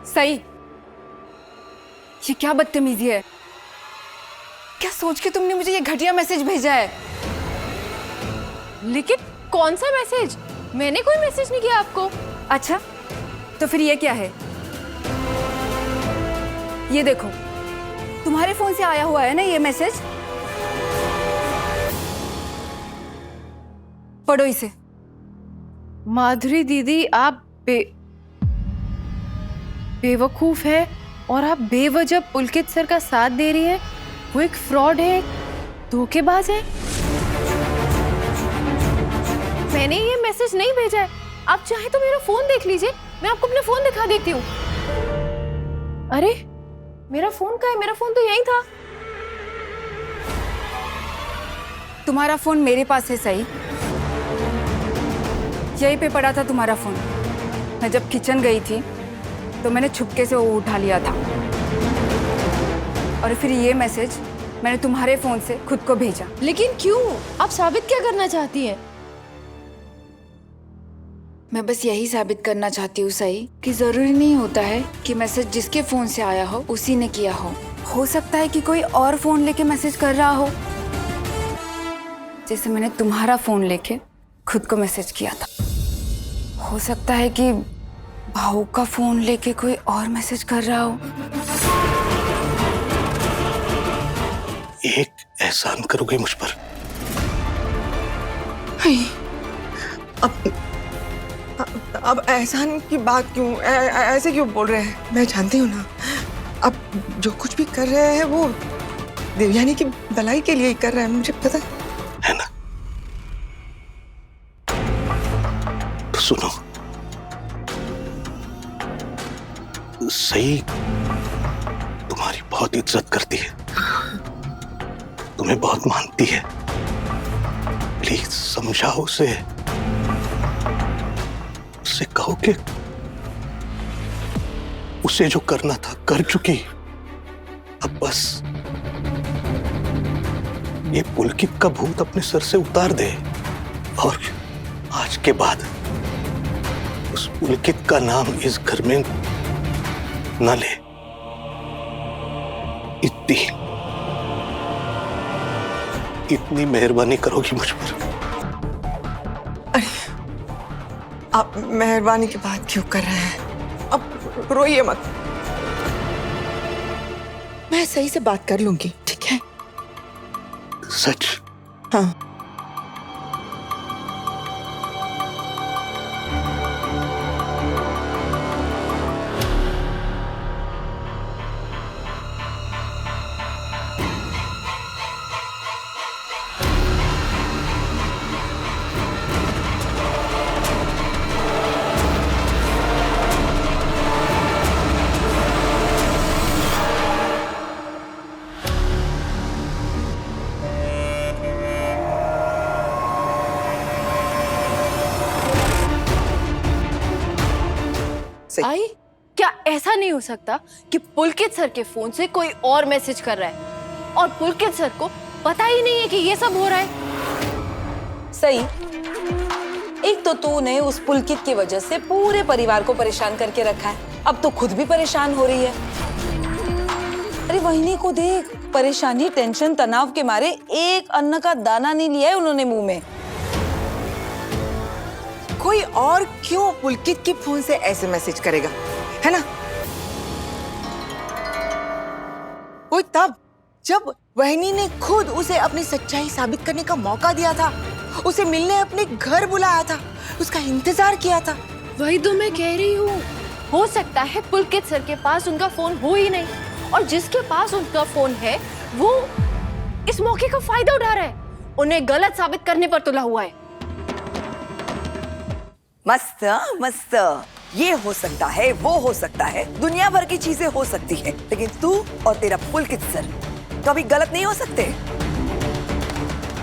सही, ये क्या बदतमीजी है? क्या सोच के तुमने मुझे ये घटिया मैसेज भेजा है? लेकिन कौन सा मैसेज? मैंने कोई मैसेज नहीं किया आपको। अच्छा, तो फिर ये क्या है? ये देखो, तुम्हारे फोन से आया हुआ है ना ये मैसेज? पढ़ो इसे। माधुरी दीदी, आप बेवकूफ है और आप बेवजह पुलकित सर का साथ दे रही हैं। वो एक फ्रॉड है, धोखेबाज है। मैंने ये मैसेज नहीं भेजा है। आप चाहे तो मेरा फोन देख लीजिए, मैं आपको अपना फोन दिखा देती हूँ। अरे मेरा फोन कहाँ है? मेरा फोन तो यहीं था। तुम्हारा फोन मेरे पास है सही, यहीं पे पड़ा था तुम्हारा फोन। मैं जब किचन गई थी तो मैंने छुपके से वो उठा लिया था, और फिर ये मैसेज मैंने तुम्हारे फोन से खुद को भेजा। लेकिन क्यों? आप साबित क्या करना चाहती हैं? मैं बस यही साबित करना चाहती हूँ सही कि जरूरी नहीं होता है कि मैसेज जिसके फोन से आया हो उसी ने किया हो सकता है कि कोई और फोन लेके मैसेज कर रहा हो, जैसे मैंने तुम्हारा फोन लेके खुद को मैसेज किया था। हो सकता है कि भाऊ का फोन लेके कोई और मैसेज कर रहा हो। एक एहसान करोगे मुझ पर? अब एहसान की बात क्यों, ऐसे क्यों बोल रहे हैं? मैं जानती हूँ ना, अब जो कुछ भी कर रहे हैं वो देवयानी की भलाई के लिए ही कर रहे हैं, मुझे पता है ना? तो सुनो, सही तुम्हारी बहुत इज्जत करती है, तुम्हें बहुत मानती है। प्लीज समझाओ उसे कहो कि उसे जो करना था कर चुकी। अब बस ये पुलकित का भूत अपने सर से उतार दे, और आज के बाद उस पुलकित का नाम इस घर में न ले। इतनी मेहरबानी करोगी मुझ पर? आप मेहरबानी की बात क्यों कर रहे हैं? अब रोइए मत, मैं सही से बात कर लूंगी, ठीक है? सच? हाँ। आई, क्या ऐसा नहीं हो सकता कि पुलकित सर के फोन से कोई और मैसेज कर रहा है और पुलकित सर को पता ही नहीं है कि ये सब हो रहा है? सही, एक तो तूने उस पुलकित की वजह से पूरे परिवार को परेशान करके रखा है, अब तो खुद भी परेशान हो रही है। अरे वहिनी को देख, परेशानी, टेंशन, तनाव के मारे एक अन्न का दाना नहीं लिया है उन्होंने मुंह में। कोई और क्यों पुलकित के फोन से ऐसे मैसेज करेगा, है ना? कोई तब जब वहनी ने खुद उसे अपनी सच्चाई साबित करने का मौका दिया था, उसे मिलने अपने घर बुलाया था, उसका इंतजार किया था। वही तो मैं कह रही हूँ, हो सकता है पुलकित सर के पास उनका फोन हो ही नहीं, और जिसके पास उनका फोन है वो इस मौके का फायदा उठा रहा है, उन्हें गलत साबित करने पर तुला हुआ है। मस्त मस्त, ये हो सकता है, वो हो सकता है, दुनिया भर की चीजें हो सकती है, लेकिन तू और तेरा पुलकित सर कभी गलत नहीं हो सकते।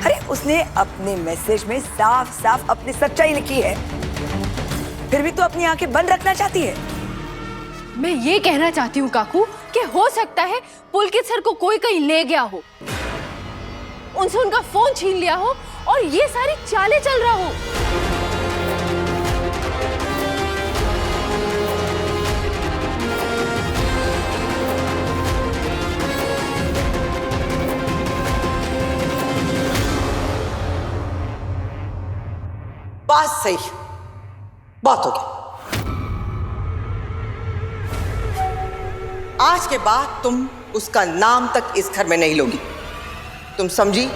अरे उसने अपने मैसेज में साफ साफ अपनी सच्चाई लिखी है, फिर भी तू अपनी आंखें बंद रखना चाहती है। मैं ये कहना चाहती हूँ काकू कि हो सकता है पुलकित सर को कोई कहीं ले गया हो, उनसे उनका फोन छीन लिया हो और ये सारी चालें चल रहा हो। सही, बहुत हो गया। आज के बाद तुम उसका नाम तक इस घर में नहीं लोगी, तुम समझी?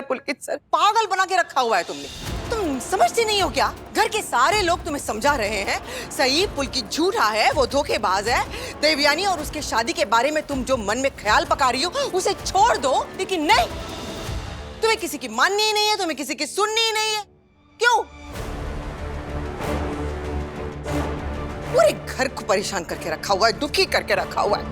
पुलकित सर पागल बना के रखा हुआ है तुमने। तुम समझते नहीं हो क्या? घर के सारे लोग तुम्हें समझा रहे हैं, सही पुलकित झूठा है, वो धोखेबाज है। देवयानी और उसके शादी के बारे में तुम जो मन में ख्याल पका रही हो उसे छोड़ दो, लेकिन नहीं, तुम्हें किसी की माननी ही नहीं है, तुम्हें किसी की सुननी ही नहीं है। क्यों? पूरे घर को परेशान करके रखा हुआ है, दुखी करके रखा हुआ है।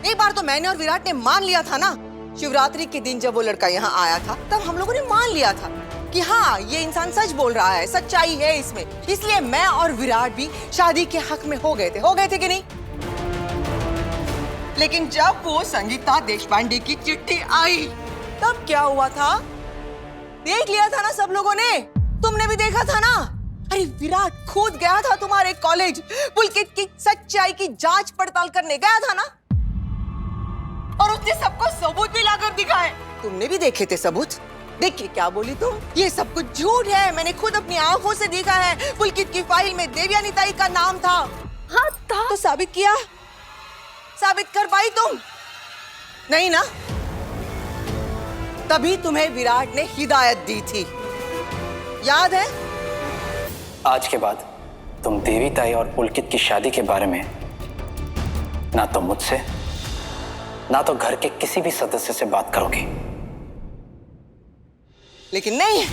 एक बार तो मैंने और विराट ने मान लिया था ना, शिवरात्रि के दिन जब वो लड़का यहाँ आया था तब हम लोगों ने मान लिया था कि हाँ, ये इंसान सच बोल रहा है, सच्चाई है इसमें। इसलिए मैं और विराट भी शादी के हक में हो गए थे कि नहीं? लेकिन जब वो संगीता देशपांडे की चिट्ठी आई तब क्या हुआ था? देख लिया था ना सब लोगों ने, तुमने भी देखा था ना। अरे विराट खुद गया था तुम्हारे कॉलेज, पुलकित की सच्चाई की जांच पड़ताल करने गया था ना, और उसने सबको सबूत भी लाकर दिखाए। तुमने भी देखे थे सबूत? देख के क्या बोली तुम? ये सब कुछ झूठ है, मैंने खुद अपनी आंखों से देखा है। पुलकित की फाइल में देवयानी ताई का नाम था। हाँ था। तो साबित किया? साबित कर पाई तुम? नहीं ना? तभी तुम्हें विराट ने हिदायत दी थी, याद है? आज के बाद तुम देवी ताई और पुलकित की शादी के बारे में ना तो मुझसे ना तो घर के किसी भी सदस्य से बात करोगी। लेकिन नहीं,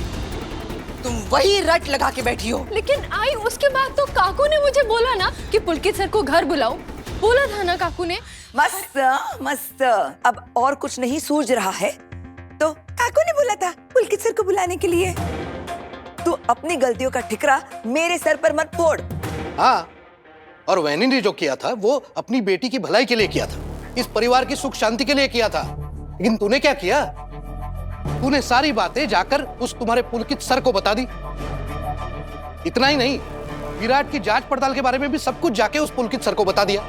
तुम वही रट लगा के बैठी हो। लेकिन आई उसके बाद तो काकू ने मुझे बोला ना कि पुलकित सर को घर बुलाओ, बोला था ना काकू ने। मस्त मस्त, अब और कुछ नहीं सूझ रहा है तो काकू ने बोला था पुलकित सर को बुलाने के लिए। तू अपनी गलतियों का ठिकरा मेरे सर पर मत फोड़। हाँ, और वैनी ने जो किया था वो अपनी बेटी की भलाई के लिए किया था, इस परिवार की सुख शांति के लिए किया था। लेकिन तूने क्या किया? तूने सारी बातें जाकर उस तुम्हारे पुलकित सर को बता दी। इतना ही नहीं, विराट की जांच पड़ताल के बारे में भी सब कुछ जाके उस पुलकित सर को बता दिया।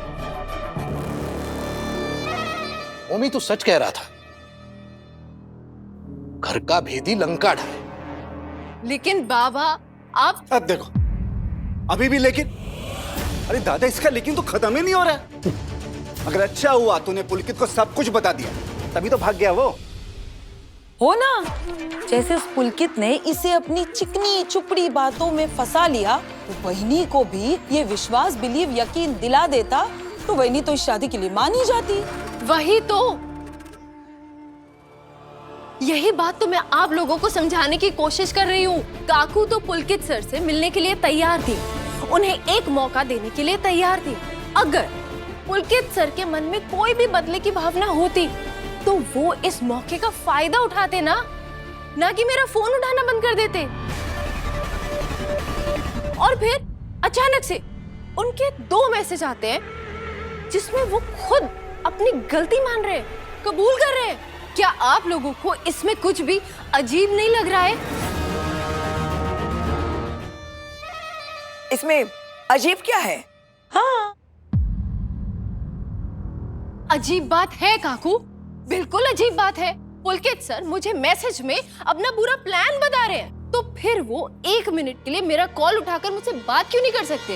ओमी, तू सच कह रहा था, घर का भेदी लंका ढाए। लेकिन बाबा आप अब देखो, अभी भी लेकिन, अरे दादा इसका लेकिन तो खत्म ही नहीं हो रहा। अगर अच्छा हुआ तूने पुलकित को सब कुछ बता दिया, तभी तो भाग गया वो। हो ना, जैसे उस पुलकित ने इसे अपनी चिकनी चुपड़ी बातों में फंसा लिया, तो वहिनी को भी ये विश्वास बिलीव यकीन दिला देता तो वहिनी तो इस शादी के लिए मान ही जाती। वही तो, यही बात तो मैं आप लोगों को समझाने की कोशिश कर रही हूँ। काकू तो पुलकित सर से मिलने के लिए तैयार थी, उन्हें एक मौका देने के लिए तैयार थी। अगर पुलकित सर के मन में कोई भी बदले की भावना होती तो वो इस मौके का फायदा उठाते ना कि मेरा फोन उठाना बंद कर देते। और फिर अचानक से उनके 2 मैसेज आते हैं जिसमें वो खुद अपनी गलती मान रहे हैं, कबूल कर रहे हैं। क्या आप लोगों को इसमें कुछ भी अजीब नहीं लग रहा है? इसमें अजीब क्या है? हाँ, अजीब बात है काकू, बिल्कुल अजीब बात है। पुलकित सर मुझे मैसेज में अपना पूरा प्लान बता रहे हैं, तो फिर वो 1 मिनट के लिए मेरा कॉल उठाकर मुझसे बात क्यों नहीं कर सकते?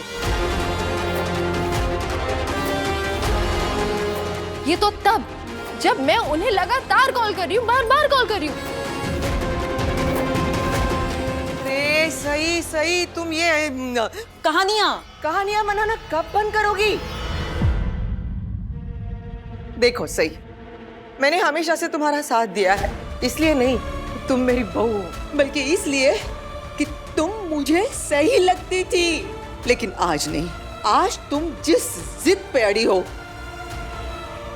ये तो तब जब मैं उन्हें लगातार कॉल कर रही हूँ, बार-बार कॉल कर रही हूँ। सही, तुम ये कहानियां बनाना कब बंद करोगी? देखो सही, मैंने हमेशा से तुम्हारा साथ दिया है, इसलिए नहीं तुम मेरी बहू हो, बल्कि इसलिए कि तुम मुझे सही लगती थी। लेकिन आज नहीं, आज तुम जिस जिद पे अड़ी हो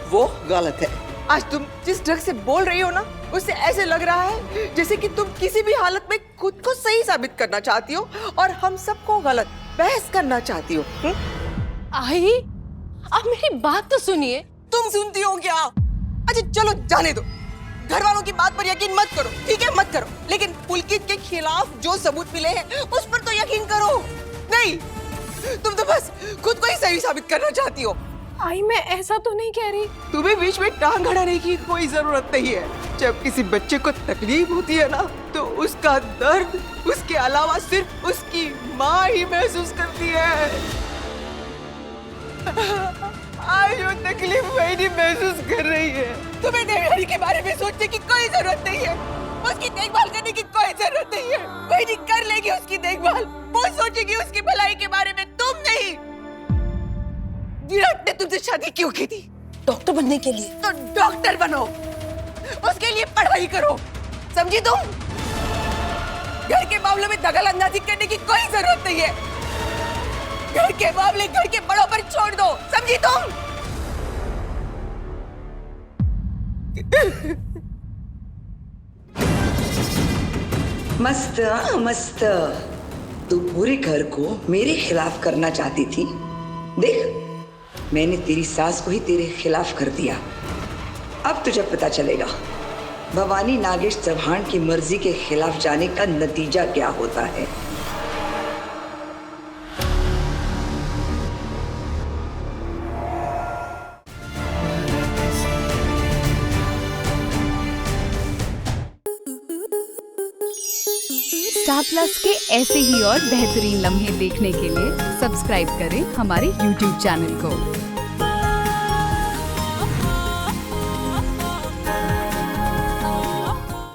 वो गलत है। आज तुम जिस ढंग से बोल रही हो ना, उससे ऐसे लग रहा है जैसे कि तुम किसी भी हालत में खुद को सही साबित करना चाहती हो और हम सबको गलत बहस करना चाहती हो। आई, आप मेरी बात तो सुनिए। तुम सुनती हो क्या? अच्छा चलो जाने दो, घर वालों की बात पर यकीन मत करो, ठीक है, मत करो, लेकिन पुलकित के खिलाफ जो सबूत मिले हैं उस पर तो यकीन करो। नहीं, तुम तो बस खुद को ही सही साबित करना चाहती हो। आई मैं ऐसा तो नहीं कह रही। तुम्हें बीच में टांग अड़ाने की कोई जरूरत नहीं है। जब किसी बच्चे को तकलीफ होती है ना, तो उसका दर्द उसके अलावा सिर्फ उसकी माँ ही महसूस करती है। आज वो तकलीफ वही नहीं महसूस कर रही है। तुम्हें देवयानी के बारे में सोचने की कोई जरूरत नहीं है, उसकी देखभाल करने की कोई जरूरत नहीं है। वही नहीं कर लेगी उसकी देखभाल, वो सोचेगी उसकी भलाई के बारे में, तुम नहीं। विराट ने तुमसे शादी क्यों की थी? डॉक्टर बनने के लिए। तो डॉक्टर बनो, उसके लिए पढ़ाई करो, समझी तुम? घर के मामलों में दखल अंदाजी करने की कोई जरूरत नहीं है। घर के मामले घर के बड़ों पर छोड़ दो, समझी तुम? मस्त मस्त, तू पूरे घर को मेरे खिलाफ करना चाहती थी। देख, मैंने तेरी सास को ही तेरे खिलाफ कर दिया। अब तुझे पता चलेगा भवानी नागेश चौहान की मर्जी के खिलाफ जाने का नतीजा क्या होता है। स्टार प्लस के ऐसे ही और बेहतरीन लम्हे देखने के लिए सब्सक्राइब करें हमारे YouTube चैनल को।